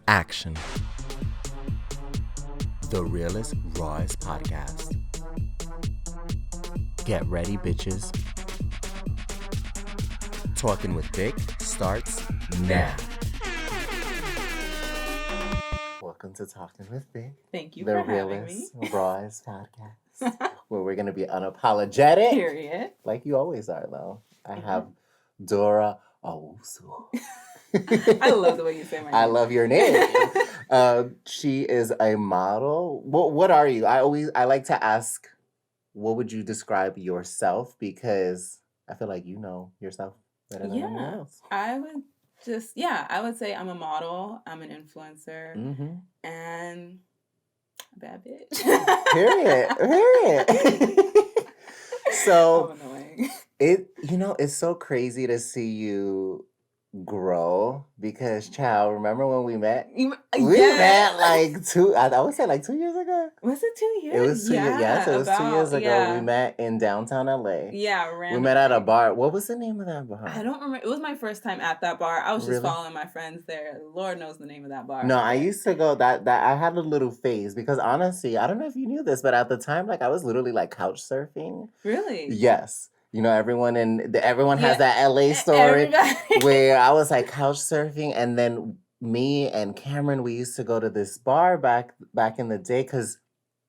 Action. The realest, rawest podcast. Get ready, bitches. Talking with Vic starts now. Welcome to Talking with Vic. Thank you for having me. The realest, rawest podcast. Where we're going to be unapologetic. Period. Like you always are, though. I have Dora Owusu. I love the way you say my name. I love your name. She is a model. What are you? I like to ask, what would you describe yourself? Because I feel like you know yourself better than anyone else. I would say I'm a model. I'm an influencer. And a bad bitch. Period. So, I'm annoying. It's so crazy to see you grow because, child, remember when we met? We met like 2 years ago. Was it 2 years? It was 2 years. Yes, it was 2 years ago. Yeah. We met in downtown LA. Yeah, randomly. We met at a bar. What was the name of that bar? I don't remember. It was my first time at that bar. I was just following my friends there. Lord knows the name of that bar. No, I used to go that I had a little phase because honestly, I don't know if you knew this, but at the time, like I was literally like couch surfing. Really? Yes. You know, everyone has that LA story where I was like couch surfing, and then me and Cameron, we used to go to this bar back in the day because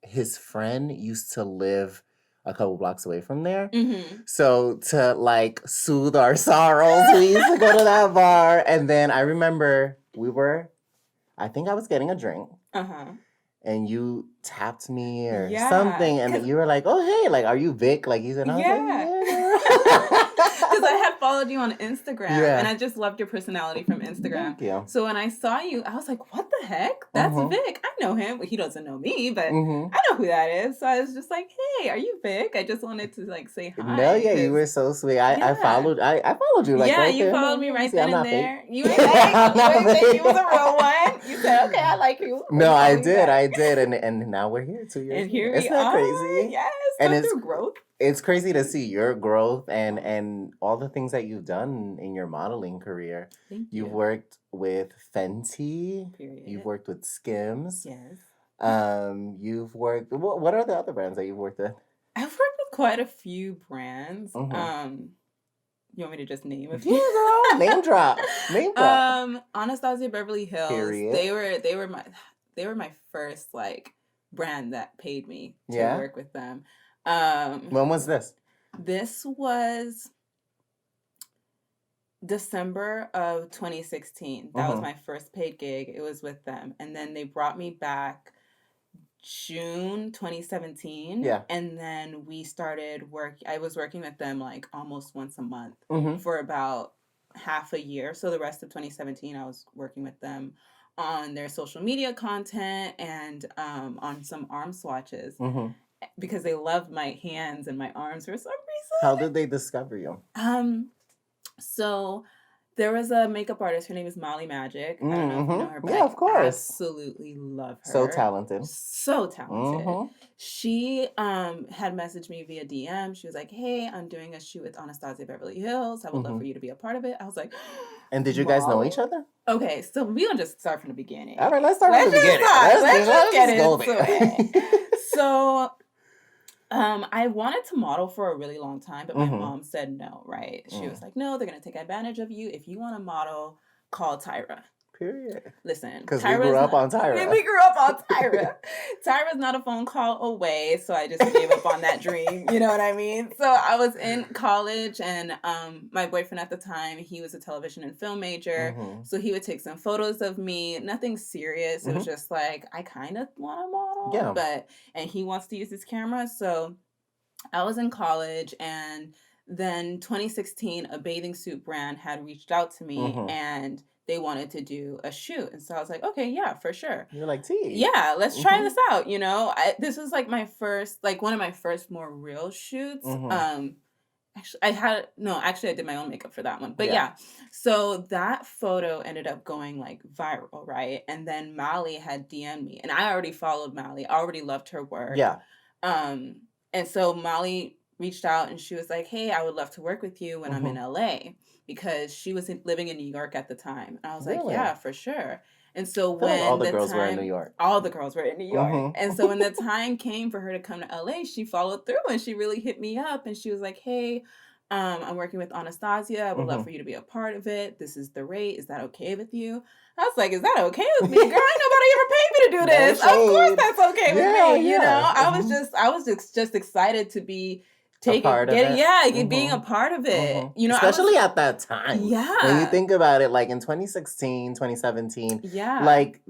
his friend used to live a couple blocks away from there. So to like soothe our sorrows, we used to go to that bar. And then I remember I think I was getting a drink. And you tapped me or something, and you were like, "Oh, hey, like, are you Vic?" Like, you said, Because I had followed you on Instagram, and I just loved your personality from Instagram. Thank you. So when I saw you, I was like, "What the heck? That's Vic. I know him. Well, he doesn't know me, but I know who that is." So I was just like, "Hey, are you Vic?" I just wanted to like say hi. No, you were so sweet. I followed you. Like, right you there. followed me right then and there. Fake. You ain't fake. You was a real one. You said, "Okay, I like you." No, I did, and now we're here 2 years. And here Isn't that crazy? Yes, and it's growth. It's crazy to see your growth and all the things that you've done in your modeling career. Thank you. You've worked with Fenty. Period. You've worked with Skims. Yes. You've worked. What are the other brands that you've worked with? I've worked with quite a few brands. You want me to just name a few? Yeah, girl. Name drop. Anastasia Beverly Hills. Period. They were my first like brand that paid me to work with them. When was this? This was December of 2016. That was my first paid gig. It was with them. And then they brought me back June 2017. Yeah. And then we started I was working with them like almost once a month for about half a year. So the rest of 2017, I was working with them on their social media content and on some arm swatches. Because they loved my hands and my arms for some reason. How did they discover you? So there was a makeup artist. Her name is Molly Magic. I don't know if you know her, but yeah, of course. Absolutely love her. So talented. She had messaged me via DM. She was like, "Hey, I'm doing a shoot with Anastasia Beverly Hills. I would love for you to be a part of it." I was like, and did you guys know each other? Okay, so we don't just start from the beginning. All right, let's start from the beginning. Let's just get into it. So I wanted to model for a really long time, but my mom said no, right? She was like, "No, they're going to take advantage of you. If you want to model, call Tyra." Period. Listen. Because we grew up on Tyra. We grew up on Tyra. Tyra's not a phone call away, so I just gave up on that dream. You know what I mean? So I was in college, and my boyfriend at the time, he was a television and film major, so he would take some photos of me. Nothing serious. It was just like, I kind of want to model, and he wants to use his camera, so I was in college, and then 2016, a bathing suit brand had reached out to me, and they wanted to do a shoot. And so I was like, okay, yeah, for sure. You're like, T. Yeah, let's try this out. You know, this was like one of my first more real shoots. Actually, I did my own makeup for that one. But yeah, so that photo ended up going like viral, right? And then Molly had DM'd me, and I already followed Molly. I already loved her work. Yeah. And so Molly reached out and she was like, hey, I would love to work with you when I'm in Mm-hmm. LA, because she was living in New York at the time. And I was like, Really? yeah, for sure. And so I feel like all when the the girls were in New time, York. all the girls were in New York. And Mm-hmm. so when the time came for her to come to LA, she followed through and she really hit me up and she was like, hey, I'm working with Anastasia. I would love Mm-hmm. for you to be a part of it. This is the rate. Is that okay with you? I was like, is that okay with me? Girl, ain't nobody ever paid me to do No this. Of course shade. that's okay with Yeah, me. You yeah. know, Mm-hmm. I was just excited to be A part of it. being a Mm-hmm. part of it. Mm-hmm. You know, I was, Especially at that time. When you yeah, think about it, like in 2016, 2017, yeah, like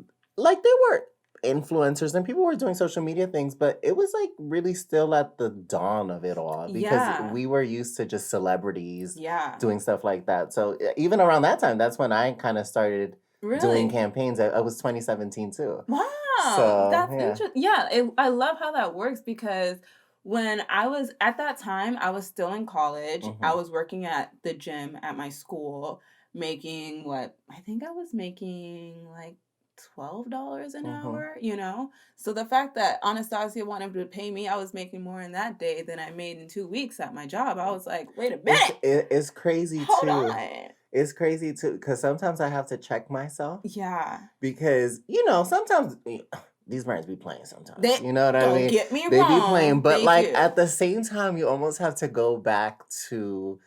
there were influencers and people were doing social media things, but it was like really still at the dawn of it all because yeah, we were used to just celebrities yeah. doing stuff like that. So even around that time, that's when I kind of started doing Really? campaigns. It was 2017 too. Wow, So that's yeah. interesting. Yeah, I love how that works because when I was at that time, I was still in college. I Mm-hmm. was working at the gym at my school, making what I think I was making like $12 an Mm-hmm. hour, you know? So the fact that Anastasia wanted to pay me, I was making more in that day than I made in 2 weeks at my job. I was like, wait a minute, It's crazy hold too. on. It's crazy too because sometimes I have to check myself Yeah. because sometimes these brands be playing sometimes. They You know what I don't mean? get me They be playing, wrong, but they like at do. the same time, you almost have to go back to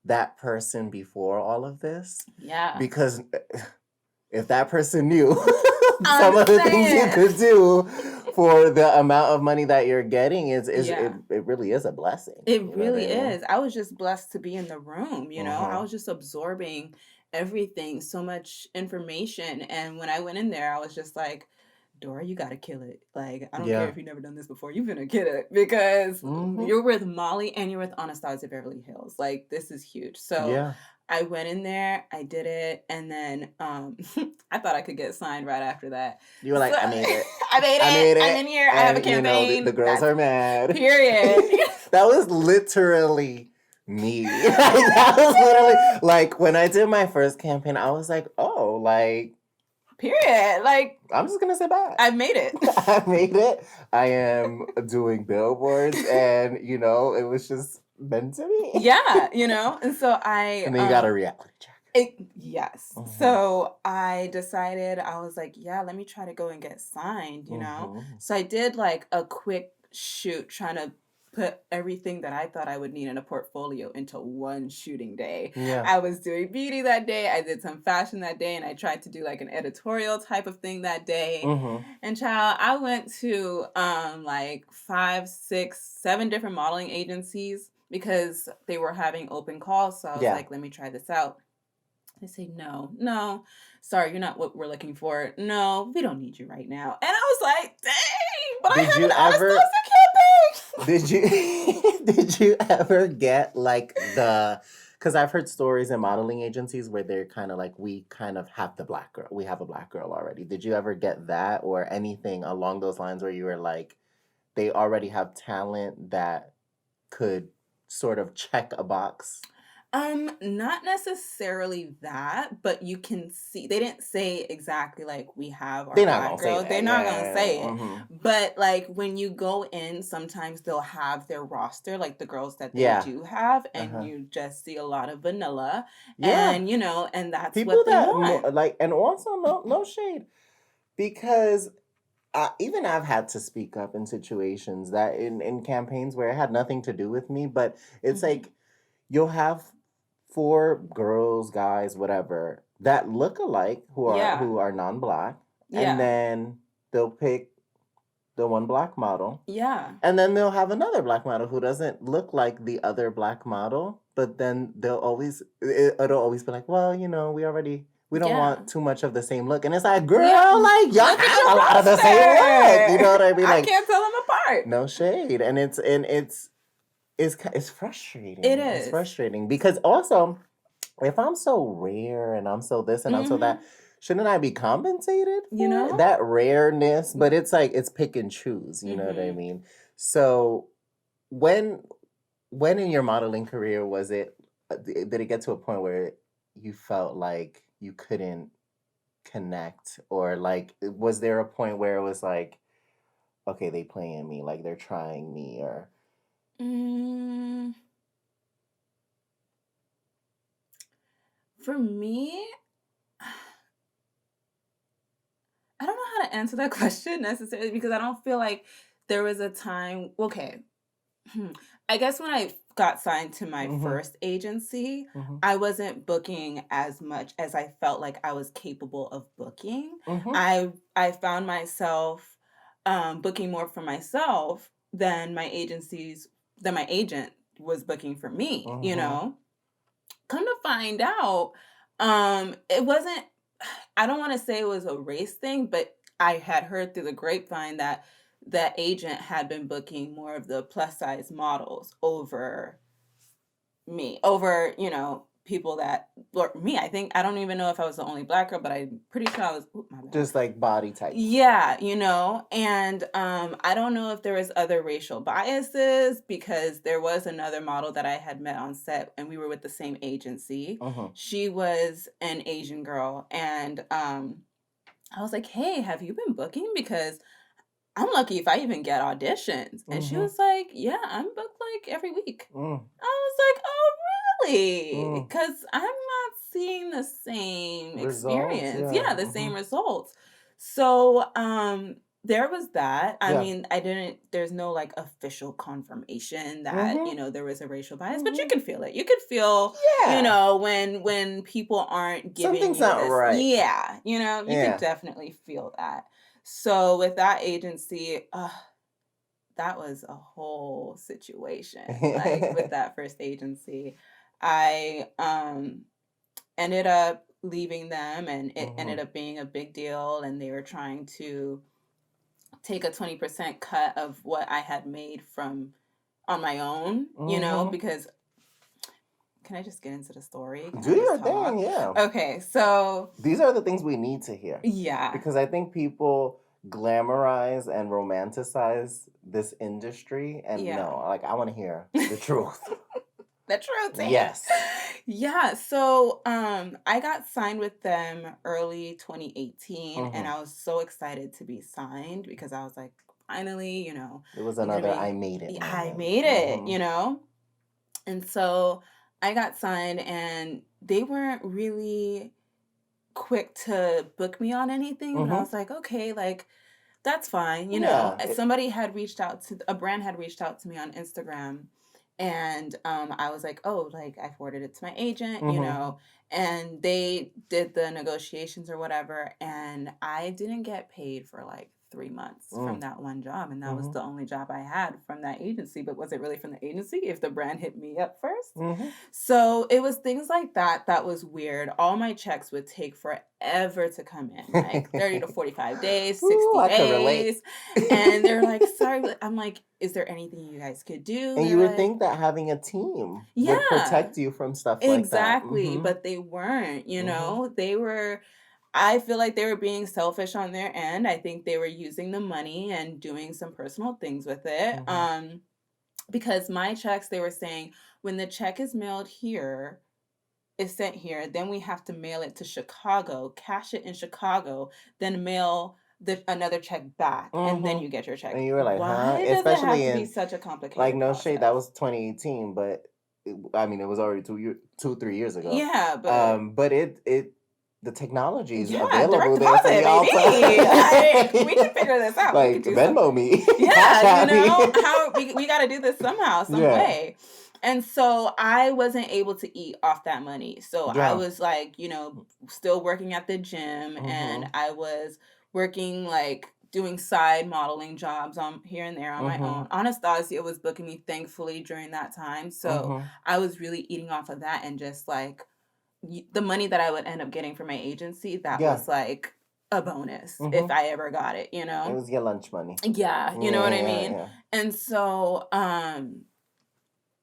that person before all of this Yeah. because if that person knew I'm some of the things you saying. could do for the amount of money that you're getting is it, Yeah. it really is a blessing. It You know what really I mean? is. I was just blessed to be in the room, you know? I Mm-hmm. was just absorbing everything, so much information. And when I went in there, I was just like, Dora, you gotta kill it. Like, I don't care Yeah. if you've never done this before, you're gonna kill it because Mm-hmm. you're with Molly and you're with Anastasia Beverly Hills. Like, this is huge. So Yeah. I went in there, I did it, and then I thought I could get signed right after that. You were So like, I made it. I made I it. made I'm it. in here. I have a And, the campaign. girls That's are mad. period. That was literally me. Like, that Me was literally, too. like, when I did my first campaign, I was like, oh, like, Period. Like, I'm just going to sit back. I made it. I made it. I am doing billboards, and, it was just meant to be. Yeah, you know? And so I And then you got a reality check. yes. Mm-hmm. So I decided, I was like, yeah, let me try to go and get signed, you know? Mm-hmm. So I did like a quick shoot trying to put everything that I thought I would need in a portfolio into one shooting day. Yeah. I was doing beauty that day, I did some fashion that day, and I tried to do like an editorial type of thing that day. Mm-hmm. And child, I went to like 5, 6, 7 different modeling agencies because they were having open calls. So I was Yeah. like, let me try this out. They say, no, no, sorry, you're not what we're looking for. No, we don't need you right now. And I was like, dang, but I Did have you an ever Anastasia campaign. Did you did you ever get like because I've heard stories in modeling agencies where they're kind of like we kind of have the black girl. We have a black girl already. Did you ever get that or anything along those lines where you were like they already have talent that could sort of check a box? Not necessarily that, but you can see they didn't say exactly like we have our They're not black gonna say girl. They're that. not gonna Yeah. say it. Mm-hmm. But like when you go in, sometimes they'll have their roster, like the girls that they Yeah. do have, and Uh-huh. you just see a lot of vanilla. Yeah. And and that's People what they that want. like and also no shade because even I've had to speak up in situations that in campaigns where it had nothing to do with me, but it's Hmm. like you'll have four girls, guys, whatever that look alike Yeah. who are non-black, and Yeah. then they'll pick the one black model, Yeah. and then they'll have another black model who doesn't look like the other black model, but then it'll always be like, well, we don't Yeah. want too much of the same look. And it's like, girl, Yeah. like y'all Look at have a your lot of the same look. You know roster. what I mean? I Like, can't tell them apart. no shade. And it's It frustrating. It's is. frustrating because also if I'm so rare and I'm so this and I'm so Hmm. that, shouldn't I be compensated You for it? know? That rareness? But it's like it's pick and choose, you know what I Hmm. mean? So when when in your modeling career was it did it get to a point where you felt like you couldn't connect or like was there a point where it was like okay they playing me like they're trying me or Mm, for me, I don't know how to answer that question necessarily because I don't feel like there was a time. Okay, I guess when I got signed to my Mm-hmm. first agency, Mm-hmm. I wasn't booking as much as I felt like I was capable of booking. Mm-hmm. I found myself booking more for myself than my agent was booking for me, you Mm-hmm. know? Come to find out, it wasn't I don't want to say it was a race thing, but I had heard through the grapevine that that agent had been booking more of the plus size models over me, over, people that or me. I think I don't even know if I was the only black girl, but I'm pretty sure I was ooh, my bad. Just like body types. Yeah, and I don't know if there was other racial biases because there was another model that I had met on set and we were with the same agency. Mm-hmm. She was an Asian girl and I was like, "Hey, have you been booking? Because I'm lucky if I even get auditions." And she Mm-hmm. was like, "Yeah, I'm booked like every week." Mm. I was like, "Oh, really?" Mm. Because I'm not seeing the same Results, experience. yeah. Yeah, the Mm-hmm. same results. So, there was that. I Yeah. mean, there's no like official confirmation that, Mm-hmm. there was a racial bias, but you Mm-hmm. can feel it. You could feel, Yeah. when people aren't giving Something's you not this. right. Yeah, you could Yeah. definitely feel that. So with that agency, that was a whole situation. Like with that first agency, I ended up leaving them and it ended Mm-hmm. up being a big deal and they were trying to take a 20% cut of what I had made from on my own, Mm-hmm. because can I just get into the story? Can Do I just your thing, talk? yeah. Okay, so These are the things we need to hear. yeah. Because I think people glamorize and romanticize this industry. And Yeah. no, like, I want to hear the truth. The truth is. Yes. Yeah, so I got signed with them early 2018 and Mm-hmm. I was so excited to be signed because I was like, finally, It was I'm gonna another I be made it I moment. made it, Mm-hmm. And so I got signed and they weren't really quick to book me on anything, but I Mm-hmm. was like, okay, like that's fine, Yeah. Somebody had reached out to a brand had reached out to me on Instagram and I was like, "Oh, like I forwarded it to my agent, Mm-hmm. and they did the negotiations or whatever and I didn't get paid for like 3 months from that one job and that was Mm-hmm. the only job I had from that agency, but was it really from the agency if the brand hit me up first? Mm-hmm. So it was things like that that was weird. All my checks would take forever to come in, like 30 to 45 days, Ooh, 60 I could relate. days. And they're like, sorry, but I'm like, is there anything you guys could do? And you They're would like, think that having a team would yeah, protect you from stuff like that. exactly. Mm-hmm. But they weren't, Mm-hmm. I feel like they were being selfish on their end. I think they were using the money and doing some personal things with it. Mm-hmm. Because my checks, they were saying, when the check is mailed here, is sent here, then we have to mail it to Chicago, cash it in Chicago, then mail another check back, and then Mm-hmm. you get your check. And you were like, huh? Why does it have Especially to be in, such a like, complicated no shade, that process? was 2018, but I mean, it was already 3 years ago. Yeah, but But the technology is yeah, direct available there for deposit, y'all baby. Like, we can to, figure this out. We like, could do something. Venmo me, Cash Yeah, App me. how we got to do this somehow, some Yeah, way. And so I wasn't able to eat off that money. So I yeah. was like, still working at the gym and Mm-hmm. I was working like doing side modeling jobs on here and there on my Mm-hmm. own. Anastasia was booking me thankfully during that time. So Mm-hmm. I was really eating off of that and just like the money that I would end up getting from my agency, that Yeah. was like a bonus if Mm-hmm. I ever got it, It was your lunch money. Yeah, you know Yeah, what I yeah, mean? yeah. And so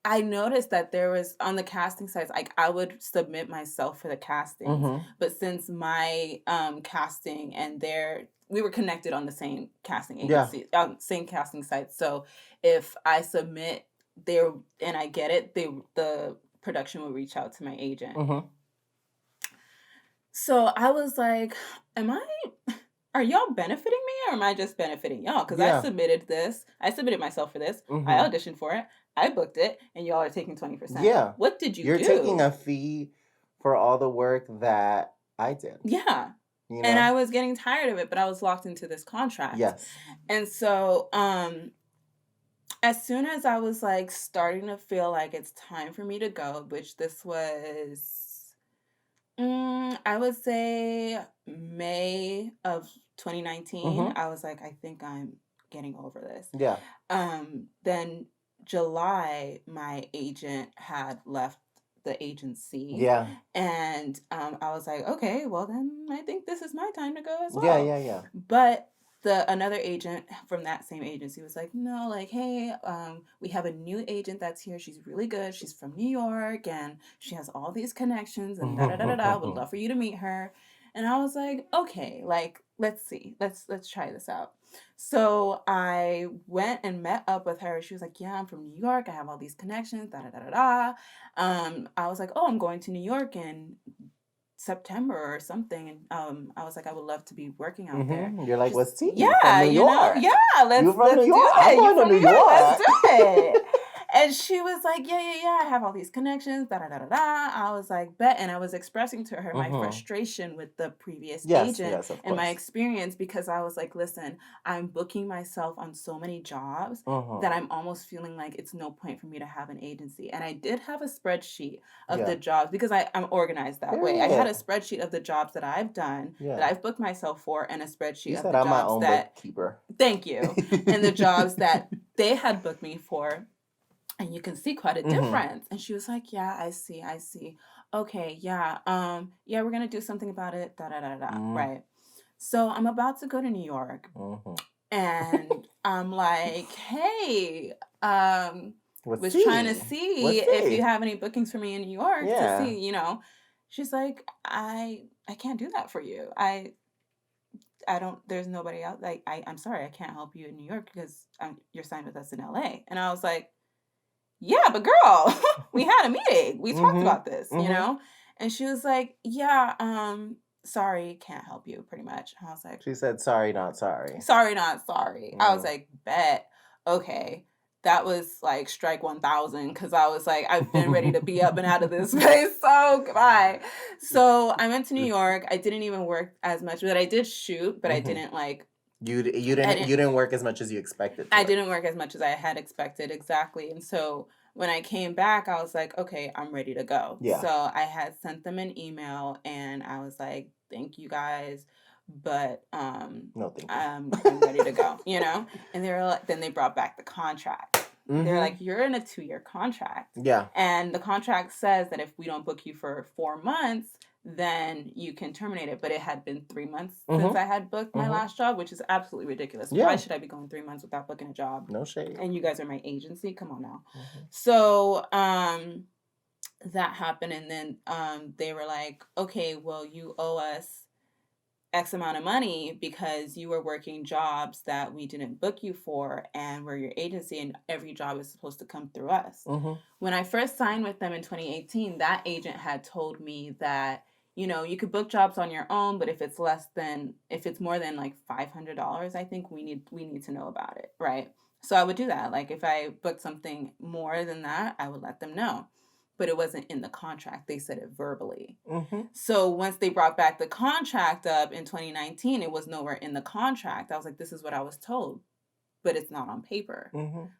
I noticed that there was on the casting sites, like I would submit myself for the castings, Mm-hmm. but since my casting and we were connected on the same casting Yeah. agency, same casting site. So if I submit there and I get it, the production will reach out to my agent. Mm-hmm. So I was like, are y'all benefiting me or am I just benefiting y'all? Because Yeah. I submitted myself for this. I Mm-hmm. auditioned for it. I booked it and y'all are taking 20%. Yeah. What did you do? You're taking a fee for all the work that I did. Yeah. You And know? I was getting tired of it, but I was locked into this contract. Yes. And so, as soon as I was like starting to feel like it's time for me to go, which this was, I would say May of 2019, I was like, I think I'm getting over this. Yeah. Then July, my agent had left the agency. Yeah. And I was like, okay, well then I think this is my time to go as well. Yeah. But another agent from that same agency was like, no, like, hey, we have a new agent that's here. She's really good. She's from New York and she has all these connections and da da da da da. Would love for you to meet her. And I was like, okay, like, let's see, let's try this out. So I went and met up with her. She was like, yeah, I'm from New York. I have all these connections, da da da da da. I was like, oh, I'm going to New York in September or something, and I was like, I would love to be working out there. You're like, what's T? Yeah, from New York. let's you from New do York? it. I'm You going to from New York. Let's do it. And she was like, yeah, I have all these connections, da da da da da. I was like, bet, and I was expressing to her my frustration with the previous agent and my experience, because I was like, listen, I'm booking myself on so many jobs that I'm almost feeling like it's no point for me to have an agency. And I did have a spreadsheet of the jobs, because I'm organized that way. I had a spreadsheet of the jobs that I've done, that I've booked myself for, and a spreadsheet of the I'm jobs my own bookkeeper. Thank you. And the jobs that they had booked me for. And you can see quite a difference. And she was like, yeah, I see. Okay, yeah. Yeah, we're gonna do something about it. Da da da da. Right. So I'm about to go to New York. And I'm like, hey, was trying to see if you have any bookings for me in New York to see, you know. She's like, I can't do that for you. I don't, there's nobody else. Like, I'm sorry, I can't help you in New York because you're signed with us in LA. And I was like, yeah, but girl, we had a meeting. We talked about this, you know? And she was like, yeah, sorry, can't help you, pretty much. And I was like, she said, sorry, not sorry. Sorry, not sorry. I was like, bet. Okay. That was like strike 1,000, because I was like, I've been ready to be up and out of this place. So goodbye. So I went to New York. I didn't even work as much, but I did shoot, but I didn't like. You didn't work as much as you expected. I didn't work as much as I had expected, exactly. And so when I came back, I was like, okay, I'm ready to go. Yeah. So I had sent them an email and I was like, thank you guys, but no, thank you. I'm ready to go, you know? And they were like, then they brought back the contract. They're like, you're in a 2-year contract. Yeah. And the contract says that if we don't book you for 4 months, then you can terminate it. But it had been 3 months since I had booked my last job, which is absolutely ridiculous. Yeah. Why should I be going 3 months without booking a job? No shade. And you guys are my agency. Come on now. So that happened. And then they were like, okay, well, you owe us X amount of money because you were working jobs that we didn't book you for, and we're your agency, and every job is supposed to come through us. When I first signed with them in 2018, that agent had told me that, you know, you could book jobs on your own, but if it's more than like $500, I think we need to know about it, right? So I would do that. Like if I booked something more than that, I would let them know. But it wasn't in the contract. They said it verbally. So once they brought back the contract up in 2019, it was nowhere in the contract. I was like, this is what I was told, but it's not on paper.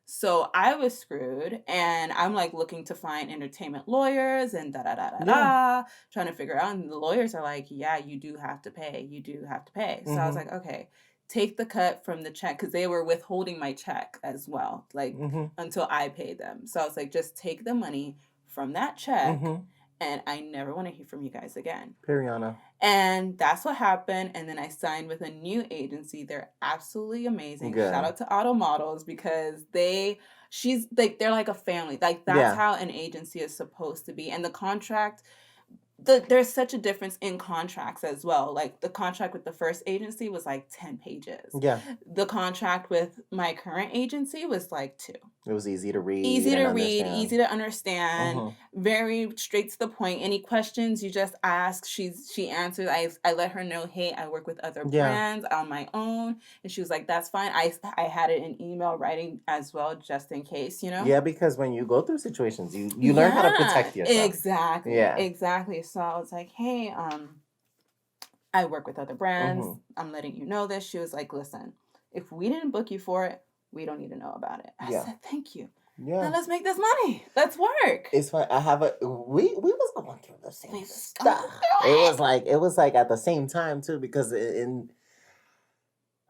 So I was screwed, and I'm like looking to find entertainment lawyers and trying to figure out. And the lawyers are like, yeah, you do have to pay. So I was like, okay, take the cut from the check, because they were withholding my check as well, like until I paid them. So I was like, just take the money from that check, and I never want to hear from you guys again. Periana. And that's what happened. And then I signed with a new agency. They're absolutely amazing. Good. Shout out to Auto Models, because they're like a family. Like that's how an agency is supposed to be. And the contract, there's such a difference in contracts as well. Like the contract with the first agency was like 10 pages. Yeah. The contract with my current agency was like 2. It was easy to read Easy and to read, understand. easy to understand, very straight to the point. Any questions you just ask, she answers. I let her know, hey, I work with other Yeah. brands on my own, and she was like, that's fine. I had it in email writing as well, just in case, you know. Yeah, because when you go through situations, you learn how to protect yourself. Exactly. Yeah. Exactly. So I was like, hey, I work with other brands. I'm letting you know this. She was like, listen, if we didn't book you for it, we don't need to know about it. I said, thank you. Yeah. Now let's make this money. Let's work. It's fine. I have we was going through the same stuff. It was like at the same time too, because in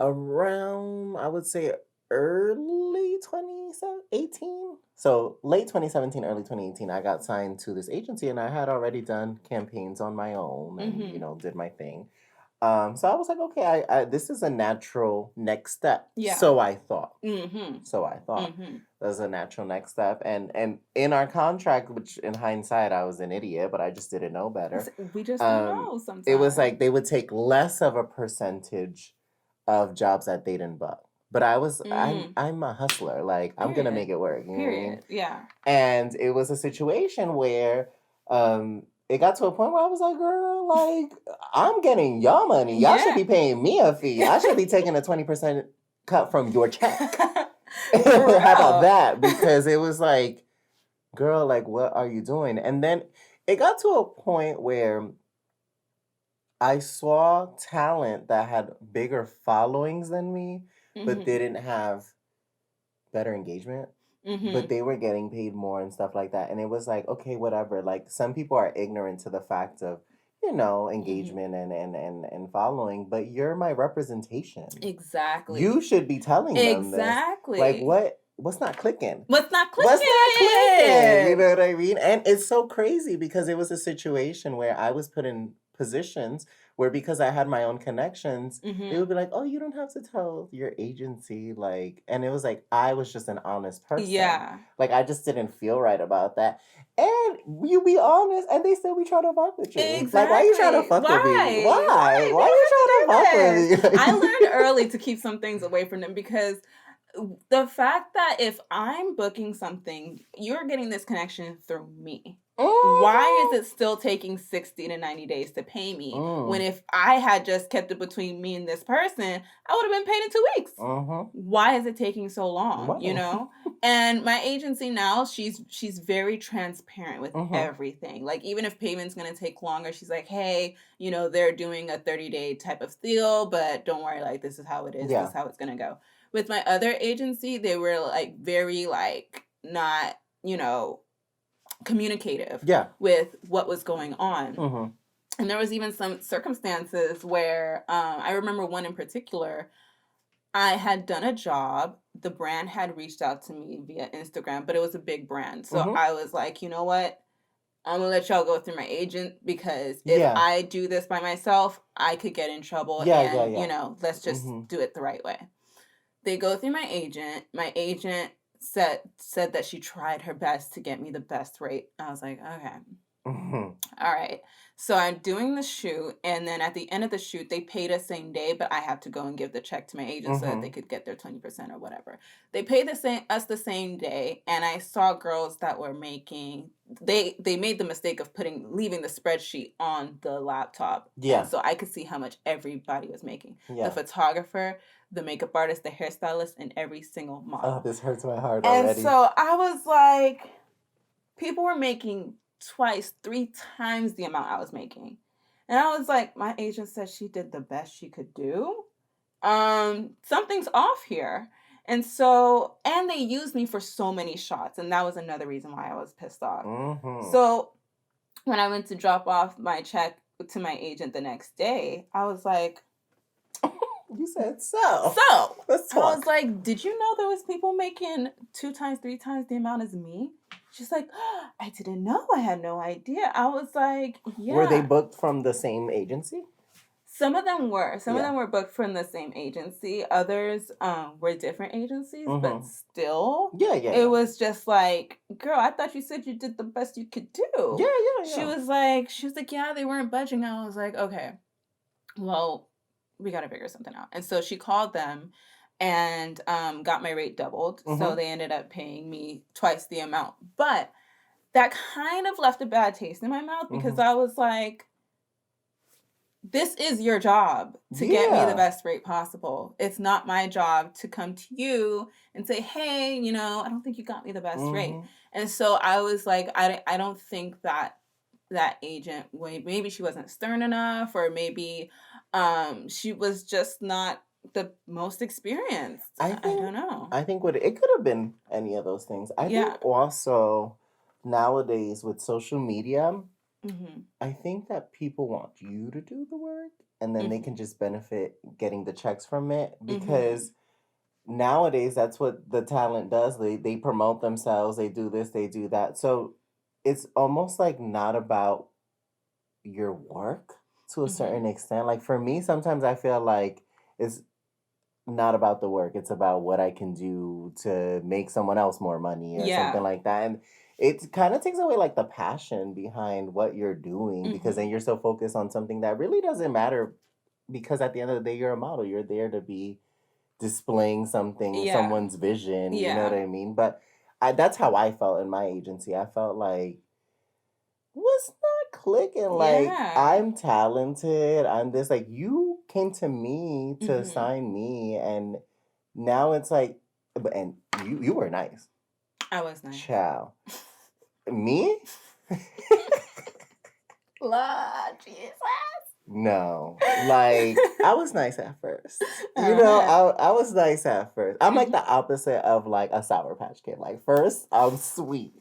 around, I would say, early 2018. So late 2017, early 2018, I got signed to this agency, and I had already done campaigns on my own and, did my thing. So I was like, okay, I this is a natural next step. Yeah. So I thought. There's a natural next step. And in our contract, which in hindsight, I was an idiot, but I just didn't know better. We just don't know sometimes. It was like they would take less of a percentage of jobs that they didn't book. But I'm a hustler. Like, I'm gonna make it work. You know what I mean? Yeah. And it was a situation where it got to a point where I was like, girl, like, I'm getting y'all money. Y'all should be paying me a fee. I should be taking a 20% cut from your check. How about that? Because it was like, girl, like, what are you doing? And then it got to a point where I saw talent that had bigger followings than me, but didn't have better engagement. But they were getting paid more and stuff like that. And it was like, okay, whatever. Like, some people are ignorant to the fact of, engagement and following, but you're my representation. Exactly. You should be telling them this. Exactly. Like, what's not clicking? What's not clicking? What's not clicking? You know what I mean? And it's so crazy because it was a situation where I was put in positions where, because I had my own connections, they would be like, oh, you don't have to tell your agency, like, and it was like, I was just an honest person. Yeah. Like, I just didn't feel right about that. And you be honest, and they still be trying to fuck with you. Exactly. Like, why are you trying to fuck with me? Why? Why are you trying to fuck with me? I learned early to keep some things away from them, because the fact that if I'm booking something, you're getting this connection through me. Why is it still taking 60 to 90 days to pay me? When if I had just kept it between me and this person, I would have been paid in 2 weeks. Why is it taking so long? Wow. You know? And my agency now, she's very transparent with everything. Like, even if payment's gonna take longer, she's like, hey, they're doing a 30-day type of deal, but don't worry, like, this is how it is. This is how it's gonna go. With my other agency, they were like very like not, communicative with what was going on. And there was even some circumstances where I remember one in particular. I had done a job. The brand had reached out to me via Instagram, but it was a big brand. So I was like, you know what? I'm going to let y'all go through my agent, because if I do this by myself, I could get in trouble. Let's just do it the right way. They go through my agent. My agent said that she tried her best to get me the best rate. I was like, okay. All right. So I'm doing the shoot, and then at the end of the shoot, they paid us same day, but I had to go and give the check to my agent so that they could get their 20% or whatever. They paid us the same day, and I saw girls that were making. They made the mistake of leaving the spreadsheet on the laptop. Yeah. So I could see how much everybody was making. Yeah. The photographer, the makeup artist, the hairstylist, and every single model. Oh, this hurts my heart already. And so I was like, people were making 2x, 3x the amount I was making. And I was like, my agent said she did the best she could do. Something's off here. And they used me for so many shots. And that was another reason why I was pissed off. So when I went to drop off my check to my agent the next day, I was like, you said so. Let's talk. I was like, did you know there was people making 2x, 3x the amount as me? She's like, oh, I didn't know. I had no idea. I was like, yeah. Were they booked from the same agency? Some of them were. Some of them were booked from the same agency. Others were different agencies, but still. It was just like, girl, I thought you said you did the best you could do. Yeah. She was like, yeah, they weren't budging. I was like, okay, well, we got to figure something out. And so she called them. and got my rate doubled. So Mm-hmm. they ended up paying me twice the amount. But that kind of left a bad taste in my mouth because Mm-hmm. I was like, this is your job to get me the Yeah. best rate possible. It's not my job to come to you and say, hey, I don't think you got me the best rate. Mm-hmm. And so I was like, I don't think that that agent, maybe she wasn't stern enough, or maybe she was just not the most experienced. I I think don't know. I think what it could have been any of those things. I Yeah. think also nowadays with social media, Mm-hmm. I think that people want you to do the work and then they Mm-hmm. can just benefit getting the checks from it Mm-hmm. because nowadays that's what the talent does. They promote themselves, they do this, they do that. So it's almost like not about your work to a Mm-hmm. certain extent. Like for me, sometimes I feel like it's not about the work. It's about what I can do to make someone else more money or something Yeah. like that. And it kind of takes away like the passion behind what you're doing because then Mm-hmm. you're so focused on something that really doesn't matter because at the end of the day you're a model. You're there to be displaying something, Yeah. someone's vision, you know what Yeah. I mean? But that's how I felt in my agency. I felt like what's not clicking? Like, Yeah. I'm talented. I'm this. Like, you came to me to Mm-hmm. sign me, and now it's like, and you were nice, I was nice. child. Me? Lord Jesus. No, like I was nice at first. You know, Uh-huh. I was nice at first. I'm like Mhm. the opposite of like a Sour Patch Kid. Like first, I'm sweet.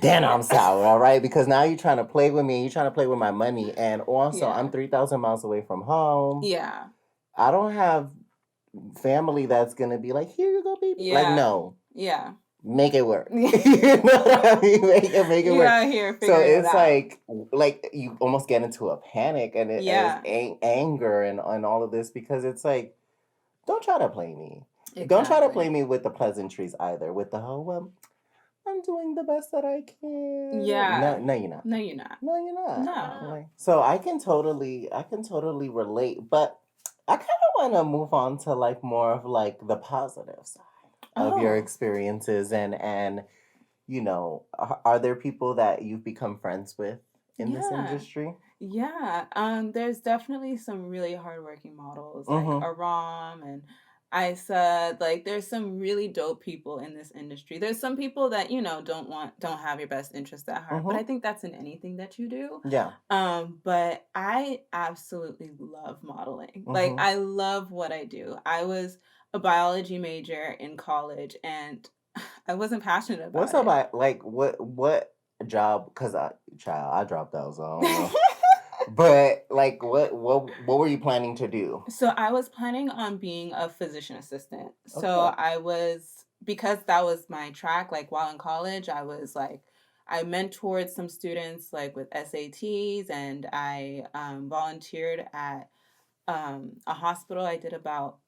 Then Yeah. I'm sour, all right? Because now you're trying to play with me, you're trying to play with my money, and also I'm Yeah. 3,000 miles away from home. Yeah. I don't have family that's gonna be like, here you go, baby. Like, Yeah. no, Yeah. make it work. Yeah. You know what I mean? Make it You work. out here So figuring it it's out. like you almost get into a panic and it's Yeah. anger and all of this because it's like, don't try to play me. Don't try to play Exactly. me with the pleasantries either. With the whole, well, I'm doing the best that I can. No, Yeah. no, you're not. No, you're not. No, you're not. No. Like, so I can totally relate, but I kind of want to move on to like more of like the positive side of your Oh, experiences and are there people that you've become friends with in this yeah. industry? Yeah. There's definitely some really hardworking models like Mm-hmm. Aram and Isa. Like there's some really dope people in this industry. There's some people that, don't have your best interest at heart. But I Mm-hmm. think that's in anything that you do. Yeah. But I absolutely love modeling. Like Mm-hmm. I love what I do. I was a biology major in college and I wasn't passionate What's about up? it. Like what job? Because I dropped out, so I don't know. But like, what were you planning to do? So I was planning on being a physician assistant. So Okay. I was, because that was my track, like while in college, I was like, I mentored some students like with SATs, and I volunteered at a hospital. I did about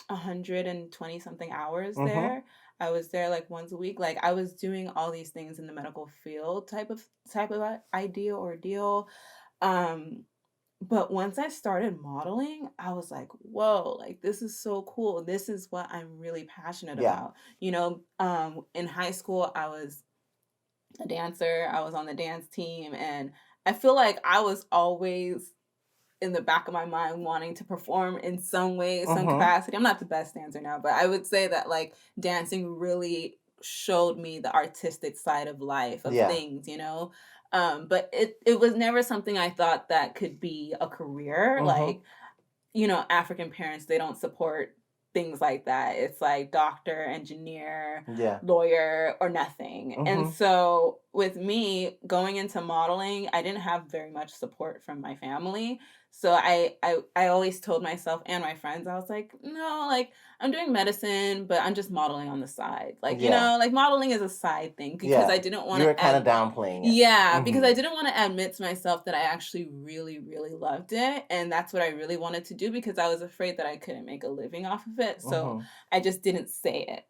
120 something hours Mm-hmm. there. I was there like once a week. Like I was doing all these things in the medical field type of idea or deal. Um, but once I started modeling, I was like, whoa, like this is so cool. This is what I'm really passionate Yeah. about. In high school, I was a dancer, I was on the dance team, and I feel like I was always in the back of my mind wanting to perform in some way, some Mm-hmm. capacity. I'm not the best dancer now, but I would say that like dancing really showed me the artistic side of life, of Yeah. things. But it was never something I thought that could be a career. Mm-hmm. Like, African parents, they don't support things like that. It's like doctor, engineer, Yeah. lawyer, or nothing. And Mm-hmm. so with me going into modeling, I didn't have very much support from my family. So I always told myself and my friends, I was like, no, like I'm doing medicine, but I'm just modeling on the side. Like, Yeah. like modeling is a side thing because I Yeah. didn't want You were to kind of downplaying it. yeah, because I Mm-hmm. didn't want to admit to myself that I actually really, really loved it. And that's what I really wanted to do because I was afraid that I couldn't make a living off of it. So Mm-hmm. I just didn't say it.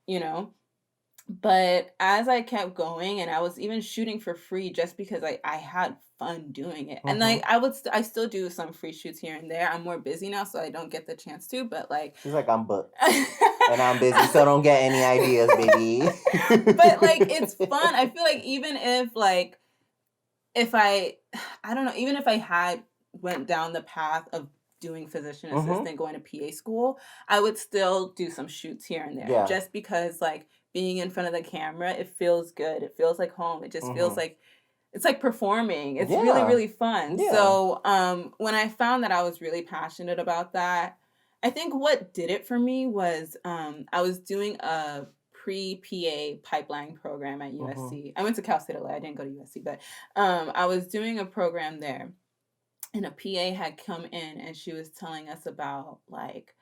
But as I kept going and I was even shooting for free just because I had fun doing it. And like Mm-hmm. I still do some free shoots here and there. I'm more busy now, so I don't get the chance to, but like She's like, I'm booked and I'm busy, so don't get any ideas, baby. but like it's fun. I feel like even if like if I don't know, even if I had went down the path of doing physician Mm-hmm. assistant, going to PA school, I would still do some shoots here and there Yeah. just because like being in front of the camera, it feels good. It feels like home. It just feels Mm-hmm. like it's like performing. It's really, Yeah. really fun. Yeah. So, when I found that I was really passionate about that, I think what did it for me was I was doing a pre-PA pipeline program at Mm-hmm. USC. I went to Cal State LA. I didn't go to USC, but I was doing a program there, and a PA had come in and she was telling us about like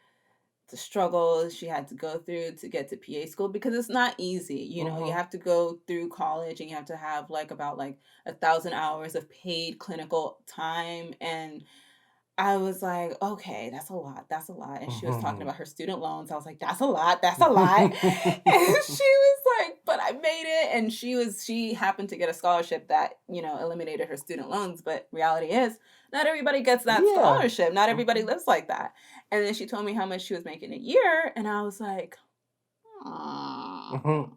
the struggles she had to go through to get to PA school because it's not easy. You know, you Mm-hmm. have to go through college and you have to have like about like 1,000 hours of paid clinical time. And I was like, okay, that's a lot. That's a lot. And she was talking Mm-hmm. about her student loans. I was like, that's a lot. That's a lot. And she was like, but I made it. And she happened to get a scholarship that, eliminated her student loans. But reality is, not everybody gets that Yeah. scholarship. Not everybody Mm-hmm. lives like that. And then she told me how much she was making a year. And I was like, Mm-hmm.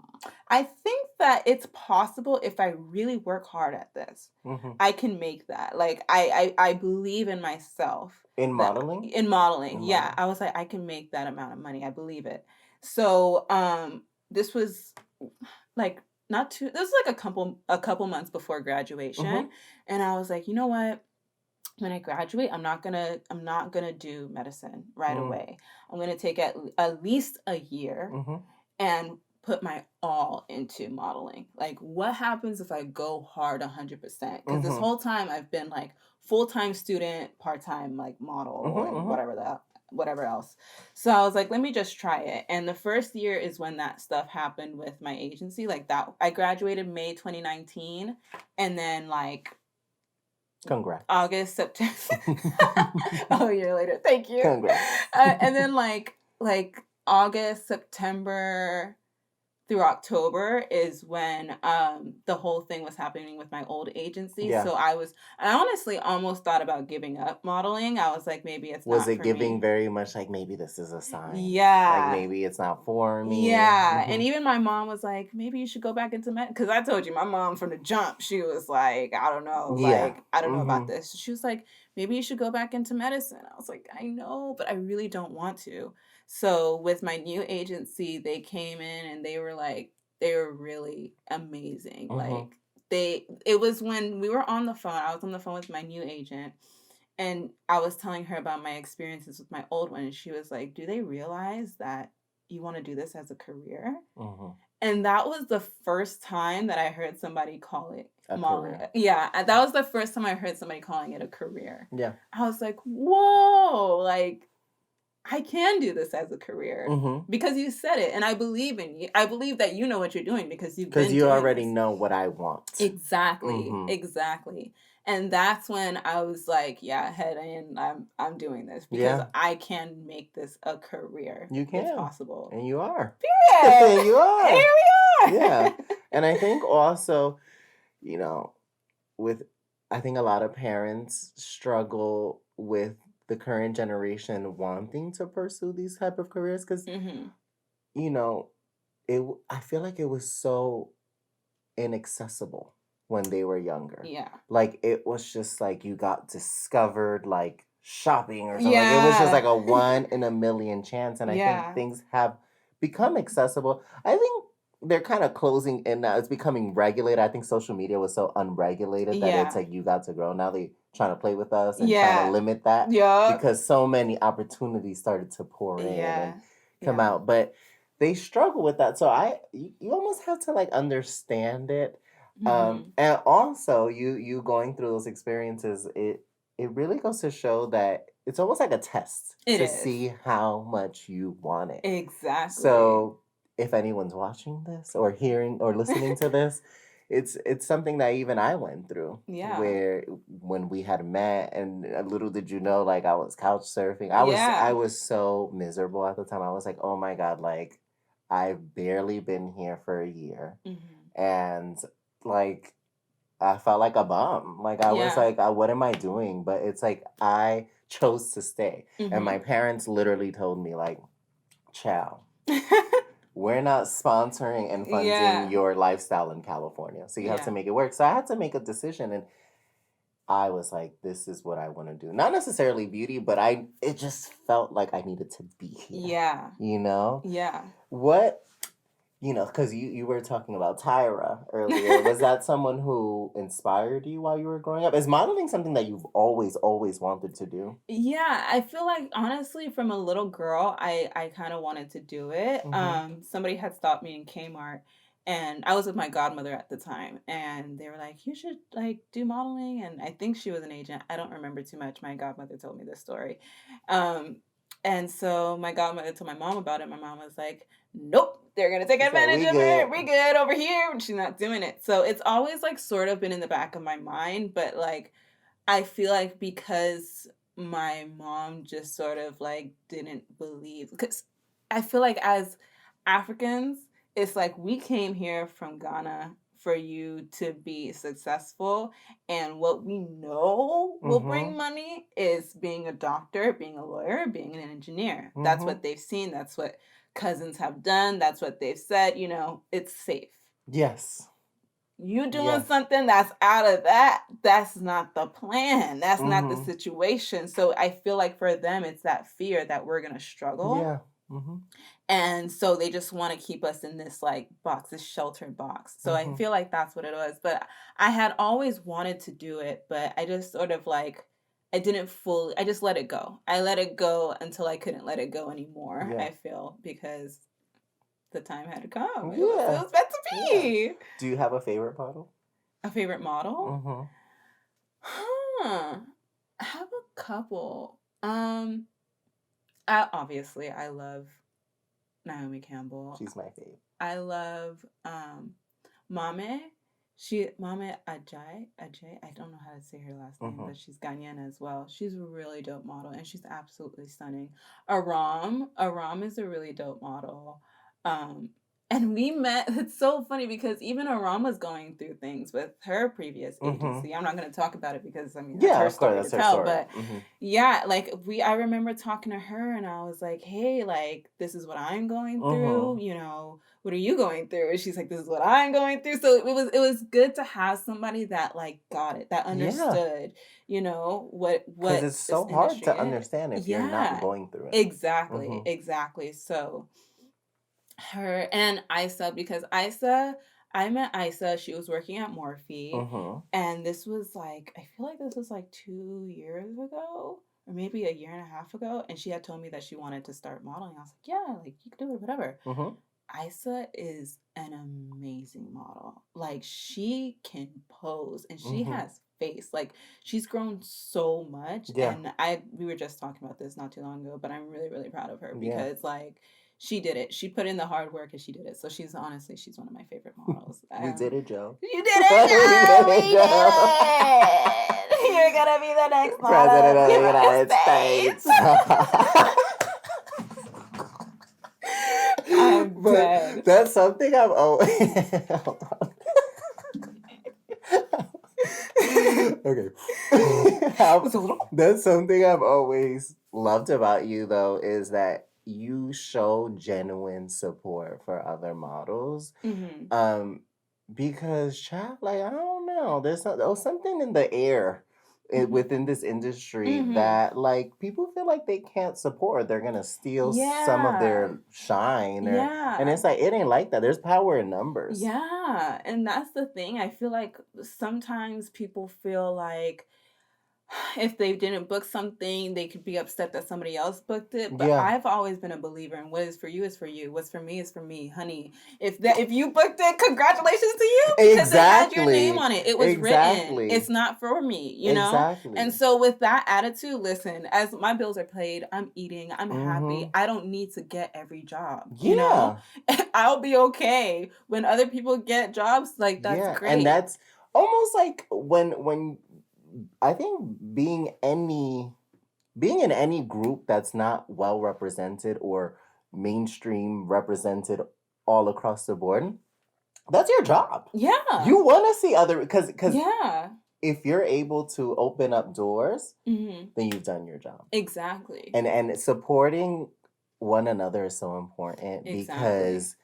I think that it's possible if I really work hard at this, Mm-hmm. I can make that. Like I believe in myself In that modeling? in modeling. In Yeah, modeling. I was like I can make that amount of money. I believe it. So, this was like not too this was like a couple months before Mm-hmm. graduation, and I was like, "You know what? When I graduate, I'm not gonna do medicine right away. I'm gonna take at least a year Mm-hmm. and put my all into modeling. Like, what happens if I go hard 100%? Because this Mm-hmm. whole time I've been like full-time student, part-time like Mm-hmm. model, and Mm-hmm. whatever else. So I was like, let me just try it. And the first year is when that stuff happened with my agency. Like that, I graduated May 2019, and then like Congrats. August, September. Oh, a year later. Thank you. Congrats. And then like August, September through October is when the whole thing was happening with my old agency. Yeah. So I honestly almost thought about giving up modeling. I was like, maybe it's Was not it for giving me. very much like maybe this is a sign? Like Yeah. maybe it's not for me? Yeah, and Mm-hmm. even my mom was like, "Maybe you should go back into med." Because I told you, my mom from the jump, she was like, "I don't know, Yeah. like I don't know about Mm-hmm. this." She was like, "Maybe you should go back into medicine." I was like, "I know, but I really don't want to." So with my new agency, they came in and they were really amazing. Mm-hmm. Like it was when we were on the phone. I was on the phone with my new agent, and I was telling her about my experiences with my old one, and she was like, "Do they realize that you want to do this as a career?" Mm-hmm. And that was the first time that I heard somebody call it A modeling. career. Yeah, and that was the first time I heard somebody calling it a career. Yeah. I was like, "Whoa, like I can do this as a career." Mm-hmm. Because you said it, and I believe in you. I believe that you know what you're doing because you've Because been you doing already this. know what I want. Exactly, Mm-hmm. exactly. And that's when I was like, yeah, head in, I'm doing this because Yeah, I can make this a career you if can. possible. And you are. Period. You Here are. we Yeah. are. And I think also, you know, with I think a lot of parents struggle with the current generation wanting to pursue these type of careers because Mhm. you know I feel like it was so inaccessible when they were younger. Yeah. Like it was just like you got discovered like shopping or something. Like it was just Yeah. like a one in a million chance. And I think Yeah. things have become accessible. I think they're kind of closing in now. It's becoming regulated. I think social media was so unregulated that it's Yeah. like you got to grow. Now they trying to play with us and trying to Yeah. limit that Yup. because so many opportunities started to pour in and Yeah. come Yeah. out. But they struggle with that. So you almost have to like understand it. Mhm. And also you going through those experiences, it really goes to show that it's almost like a test It to is. see how much you want it. Exactly. So if anyone's watching this or hearing or listening to this, it's something that even I went through Yeah. where when we had met and little did you know like I was couch surfing. I Yeah. was so miserable at the time. I was like, "Oh my God, like I've barely been here for a year. Mm-hmm. And like, I felt like a bum. Like, I was like, what am I doing? But it's like, I chose to stay. Mm-hmm. And my parents literally told me, like, Chow, we're not sponsoring and funding your lifestyle in California. So you have to make it work. So I had to make a decision. And I was like, this is what I want to do. Not necessarily beauty, but it just felt like I needed to be here. Yeah. You know? Yeah. What, because you were talking about Tyra earlier. Was that someone who inspired you while you were growing up? Is modeling something that you've always wanted to do? Yeah, I feel like honestly, from a little girl, I kind of wanted to do it. Mm-hmm. Somebody had stopped me in Kmart, and I was with my godmother at the time, and they were like, "You should like do modeling." And I think she was an agent. I don't remember too much. My godmother told me this story, um, and so my godmother told my mom about it. My mom was like, "Nope, they're gonna take advantage of her. We good over here." And she's not doing it. So it's always like sort of been in the back of my mind, but like I feel like because my mom just sort of like didn't believe, because I feel like as Africans, it's like we came here from Ghana for you to be successful, and what we know will bring money is being a doctor, being a lawyer, being an engineer. That's what they've seen, that's what cousins have done, that's what they've said, it's safe. Yes. You doing something that's out of that's not the plan. That's not the situation. So I feel like for them, it's that fear that we're going to struggle. Yeah. Mm-hmm. And so they just want to keep us in this like box, this sheltered box. So I feel like that's what it was. But I had always wanted to do it, but I just sort of like, I just let it go. I let it go until I couldn't let it go anymore, I feel, because the time had to come. It was meant to be. Yeah. Do you have a favorite model? A favorite model? Mm-hmm. I have a couple. Obviously I love Naomi Campbell. She's my fave. I love Mame. Mame Ajay. I don't know how to say her last name, but she's Ghanaian as well. She's a really dope model, and she's absolutely stunning. Aram is a really dope model. And we met. It's so funny because even Aram was going through things with her previous agency. I'm not going to talk about it because that's her story to tell. But yeah, like I remember talking to her, and I was like, "Hey, like this is what I'm going through. What are you going through?" And she's like, "This is what I'm going through." So it was good to have somebody that like got it, that understood. What because it's so hard to understand if you're not going through it. Exactly. So her and Isa, because I met Isa, she was working at Morphe, and this was like, I feel like this was like 2 years ago, or maybe a year and a half ago, and she had told me that she wanted to start modeling. I was like, yeah, like you can do it, whatever. Isa is an amazing model. Like she can pose, and she has face. Like she's grown so much, and we were just talking about this not too long ago, but I'm really, really proud of her because like she did it. She put in the hard work and she did it. So she's one of my favorite models. We did it, Joe. You did it, Joe. We did it. You're gonna be the next President of the United States. I'm dead. That's something I've always. Okay. That's something I've always loved about you, though, is that you show genuine support for other models. Because, child, like, I don't know, there's something in the air within this industry that, like, people feel like they can't support, or they're gonna steal some of their shine. And it's like, it ain't like that. There's power in numbers. Yeah, and that's the thing. I feel like sometimes people feel like if they didn't book something, they could be upset that somebody else booked it. But I've always been a believer in what is for you is for you. What's for me is for me, honey. If you booked it, congratulations to you because it had your name on it. It was written. It's not for me, you know. And so with that attitude, listen, as my bills are paid, I'm eating, I'm happy. I don't need to get every job. You know, I'll be okay when other people get jobs. Like that's great. And that's almost like when. I think being in any group that's not well represented or mainstream represented all across the board, that's your job. Yeah. You want to see other, because Yeah. if you're able to open up doors, Mm-hmm. then you've done your job. Exactly. And supporting one another is so important because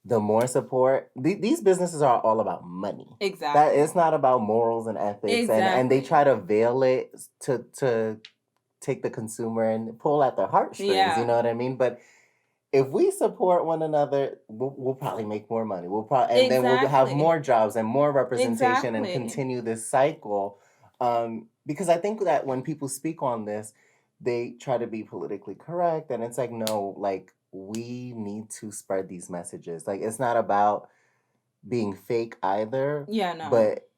the more support, these businesses are all about money. Exactly. That it's not about morals and ethics, and they try to veil it to take the consumer and pull at their heartstrings. You know what I mean? But if we support one another, we'll probably make more money. Then we'll have more jobs and more representation and continue this cycle. Because I think that when people speak on this, they try to be politically correct, and it's like, no, like, we need to spread these messages. Like, it's not about being fake either. Yeah, no. But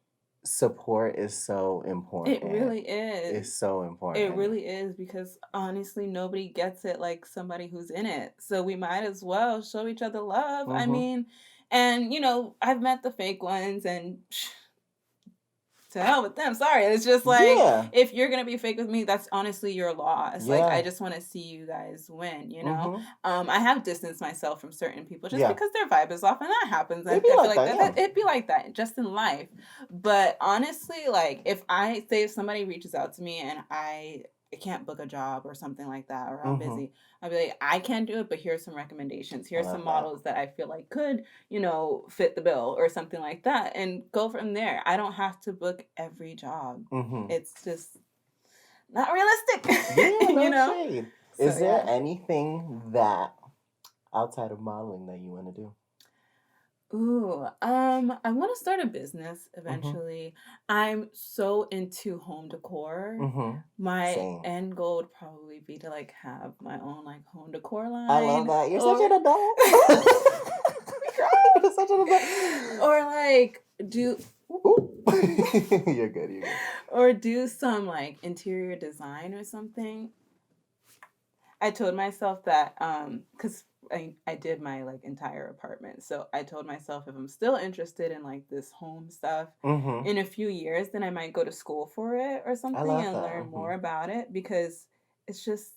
support is so important. It really is. It's so important. It really is, because honestly, nobody gets it like somebody who's in it. So we might as well show each other love. I mean, and I've met the fake ones, and to hell with them. Sorry. It's just like, if you're going to be fake with me, that's honestly your loss. Like, I just want to see you guys win, I have distanced myself from certain people just because their vibe is off, and that happens. I feel like it'd be like that just in life. But honestly, like, if somebody reaches out to me and I can't book a job or something like that, or I'm busy, I'll be like, I can't do it, but here's some recommendations. Here's some models that I feel like could, fit the bill or something like that, and go from there. I don't have to book every job. It's just not realistic. Yeah, no shade. Is there anything that outside of modeling that you want to do? Ooh, I want to start a business eventually. I'm so into home decor. My end goal would probably be to like have my own like home decor line. I love that. You're such an adult. You're such an adult. Or like do. You're good. You're good. Or do some like interior design or something. I told myself that because I did my like entire apartment, so I told myself, if I'm still interested in like this home stuff in a few years, then I might go to school for it or something and learn more about it, because it's just,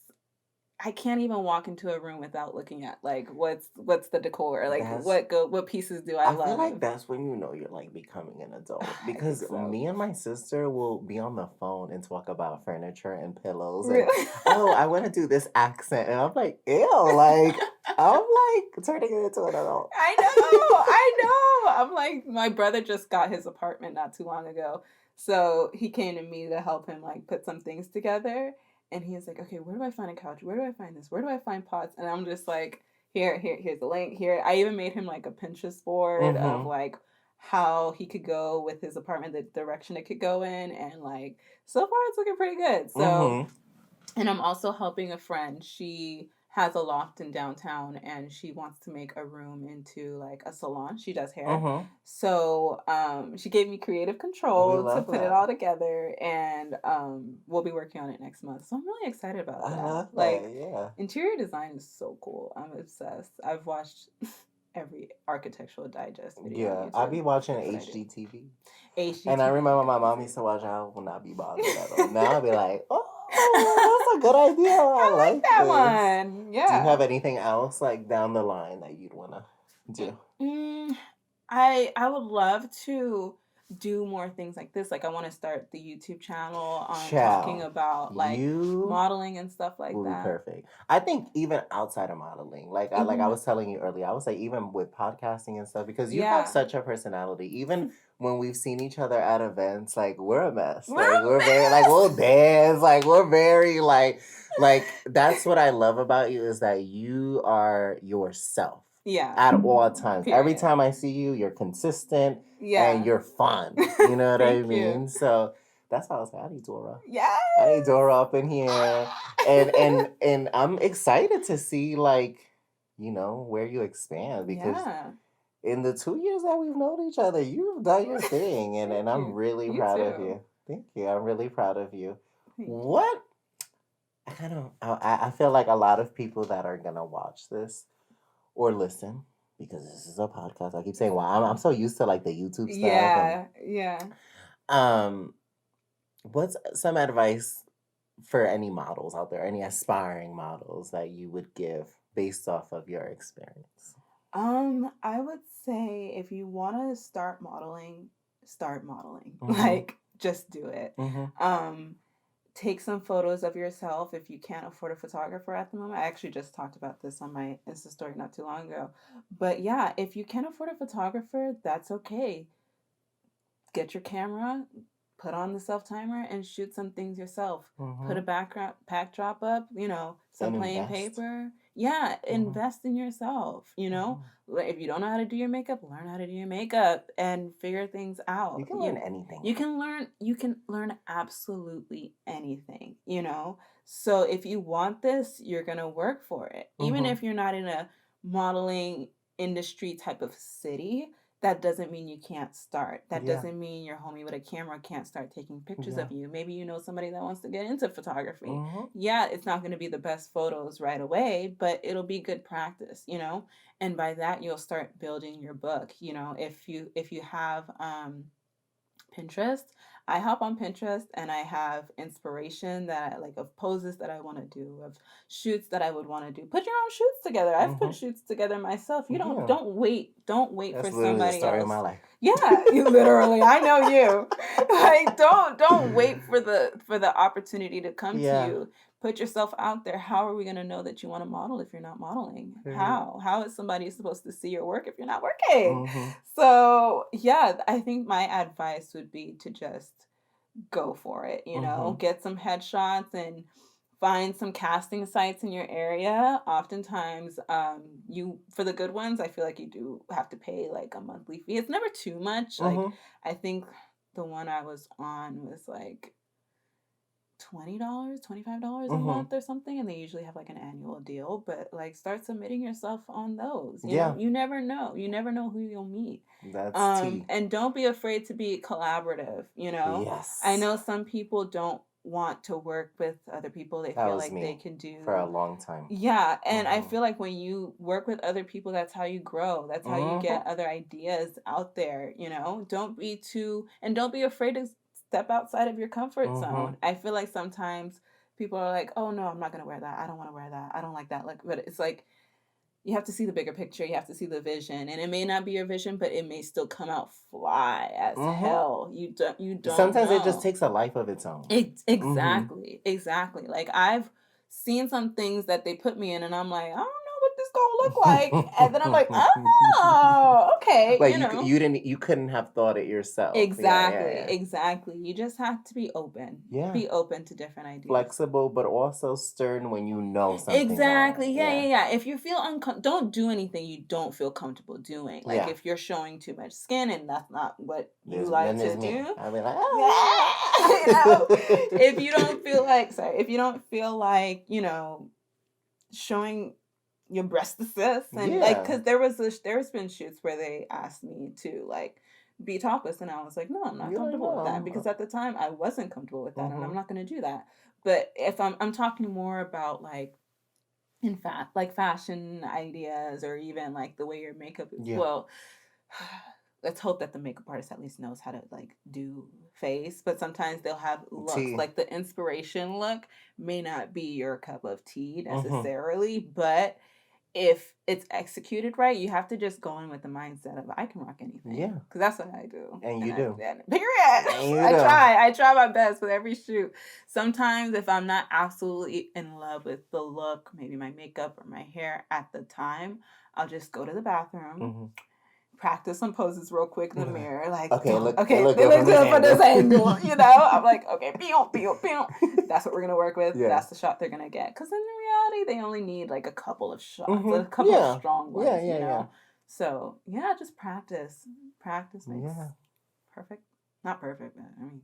I can't even walk into a room without looking at like what's the decor, like what pieces do I love. I feel like that's when you're like becoming an adult, because me and my sister will be on the phone and talk about furniture and pillows and I want to do this accent, and I'm like, ew, like I'm like turning it into an adult. I know. I'm like, my brother just got his apartment not too long ago, so he came to me to help him like put some things together. And he was like, okay, where do I find a couch? Where do I find this? Where do I find pots? And I'm just like, here's the link. Here, I even made him like a Pinterest board of like how he could go with his apartment, the direction it could go in. And like, so far it's looking pretty good. So, and I'm also helping a friend. She has a loft in downtown, and she wants to make a room into like a salon. She does hair. So she gave me creative control to put it all together, and we'll be working on it next month. So I'm really excited about that. I love like that, yeah. Interior design is so cool. I'm obsessed. I've watched every architectural digest video. Yeah, I'll be watching HGTV. And I remember my mom used to watch. I will not be bothered at all. Now I'll be like, oh, that's a good idea. I like that this one. Yeah. Do you have anything else like down the line that you'd want to do? I would love to do more things like this. Like, I want to start the YouTube channel talking about like modeling and stuff like that. Will be perfect. I think even outside of modeling, like I was telling you earlier, I would say even with podcasting and stuff, because you have such a personality. Even when we've seen each other at events, like we're a mess. We're very like, we'll dance. Like we're very like that's what I love about you, is that you are yourself. Yeah. At all times. Period. Every time I see you, you're consistent. Yeah. And you're fun. You know what I mean? So that's why I was like, I need Dora. Yeah. I need Dora up in here. and I'm excited to see like, where you expand, because in the 2 years that we've known each other, you've done your thing, and I'm really proud of you. Thank you. I'm really proud of you. What? I feel like a lot of people that are gonna watch this or listen, because this is a podcast. I keep saying, wow, I'm so used to like the YouTube stuff. Yeah. What's some advice for any models out there, any aspiring models that you would give based off of your experience? I would say if you want to start modeling, start modeling. Mm-hmm. Like, just do it. Mm-hmm. Take some photos of yourself if you can't afford a photographer at the moment. I actually just talked about this on my Insta story not too long ago. But yeah, if you can't afford a photographer, that's okay. Get your camera, put on the self timer, and shoot some things yourself. Put a Mm-hmm. backdrop up, some And plain invest. paper. Yeah, Mm-hmm. invest in yourself. Mm-hmm. If you don't know how to do your makeup, learn how to do your makeup and figure things You out. can learn anything. You can learn absolutely anything. So if you want this, you're going to work for it. Even Mm-hmm. if you're not in a modeling industry type of city, that doesn't mean you can't start. That Yeah. doesn't mean your homie with a camera can't start taking pictures Yeah. of you. Maybe you know somebody that wants to get into photography. Mm-hmm. Yeah, it's not going to be the best photos right away, but it'll be good practice, And by that you'll start building your book. If you have Pinterest. I hop on Pinterest and I have inspiration that I like of poses that I want to do, of shoots that I would want to do. Put your own shoots together. I've put Mm-hmm. shoots together myself. You Yeah. don't wait That's for literally the somebody story of else. my life. Yeah, you literally. I know you. Like don't wait for the opportunity to come to Yeah. you. Put yourself out there. How are we going to know that you want to model if you're not modeling? Period. How is somebody supposed to see your work if you're not working? Mm-hmm. So, yeah, I think my advice would be to just go for it, Mm-hmm. get some headshots and find some casting sites in your area. Oftentimes, you for the good ones, I feel like you do have to pay like a monthly fee. It's never too much. Like Mm-hmm. I think the one I was on was like $20, $25 a Mm-hmm. month or something, and they usually have like an annual deal. But like start submitting yourself on those. Yeah. You never know. You never know who you'll meet. That's tea. And don't be afraid to be collaborative. I Yes. know some people don't want to work with other people. They That feel was like they me can for a do. long time. Yeah, and I Mm-hmm. feel like when you work with other people, that's how you grow. That's how you Mm-hmm. get other ideas out there. Don't be afraid to step outside of your comfort Mm-hmm. zone. I feel like sometimes people are like, "Oh no, I'm not gonna wear that. I don't want to wear that. I don't like that." Like, but it's like you have to see the bigger picture. You have to see the vision, and it may not be your vision, but it may still come out fly as Mm-hmm. hell. You don't Sometimes it just know. takes a life of its own. Mm-hmm. Exactly. Like I've seen some things that they put me in, and I'm like, I don't know what this gonna look like, and then I'm like, oh, okay, Like you couldn't have thought it yourself. Yeah, yeah, Exactly, yeah. exactly. You just have to be open. Yeah. Be open to different ideas. Flexible, but also stern when you know something's wrong. Exactly. Yeah, yeah, Yeah. yeah. If you feel uncomfortable, don't do anything you don't feel comfortable doing. Like Yeah. if you're showing too much skin and that's not what you Then like there's to me. do. I'll be like, Yeah, ah. if you don't feel like, showing your breastises and like, Yeah. cause there's been shoots where they asked me to like be topless and I was like, no, I'm not You're like, comfortable with that no. because at the time I wasn't comfortable with that and I'm Mm-hmm. not gonna do that. But if I'm talking more about like in fact like fashion ideas or even like the way your makeup is, Yeah. well, let's hope that the makeup artist at least knows how to like do face, but sometimes they'll have looks Tea. like the inspiration look may not be your cup of tea Mm-hmm. necessarily, but if it's executed right, you have to just go in with the mindset of I can rock anything Yeah. because that's what I do. And you do. Period. And you I do. try. I try my best with every shoot. Sometimes if I'm not absolutely in love with the look, maybe my makeup or my hair at the time, I'll just go to the bathroom, Mm-hmm. practice some poses real quick in the mirror. Like, Okay, it okay, look they good look from this good from this angle. angle. I'm like, okay, pew, pew, pew. That's what we're gonna work with. Yeah. That's the shot they're gonna get. Because in reality, they only need like a couple of shots, a Mm-hmm. couple of Yeah. strong Yeah, ones. yeah. So yeah, just practice. Practice makes Yeah. perfect. Not perfect, but I mean,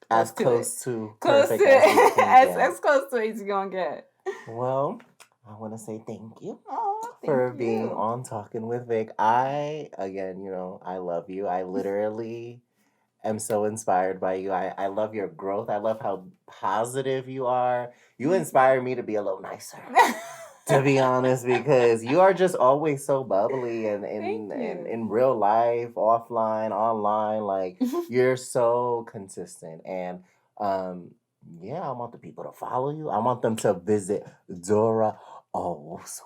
As close close to close to perfect as we it. can get. As close to it as you're gonna get. Well, I want to say thank you Oh, for thank being you. on Talking with Vic. Again, I love you. I literally am so inspired by you. I love your growth. I love how positive you are. You inspire me to be a little nicer, to be honest, because you are just always so bubbly and Thank in you. real life, offline, online. Like, you're so consistent. And yeah, I want the people to follow you. I want them to visit Dora Owusu.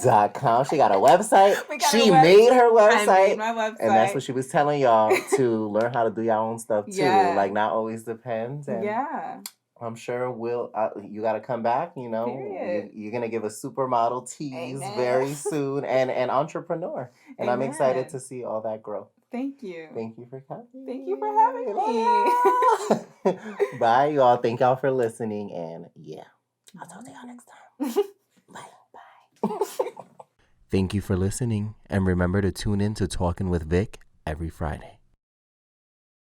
.com. She got a website. She website. made her website. I made my website. And that's what she was telling y'all, to learn how to do your own stuff too. Yeah. Like, not always depends. And yeah. I'm sure you got to come back, you know. You're going to give a supermodel tease very soon, and entrepreneur. And I'm excited to see all that growth. Thank you. Thank you for coming. Thank you for having me. Bye, y'all. Thank y'all for listening. And yeah, I'll talk to y'all next time. Bye. Thank you for listening. And remember to tune in to Talking with Vic every Friday.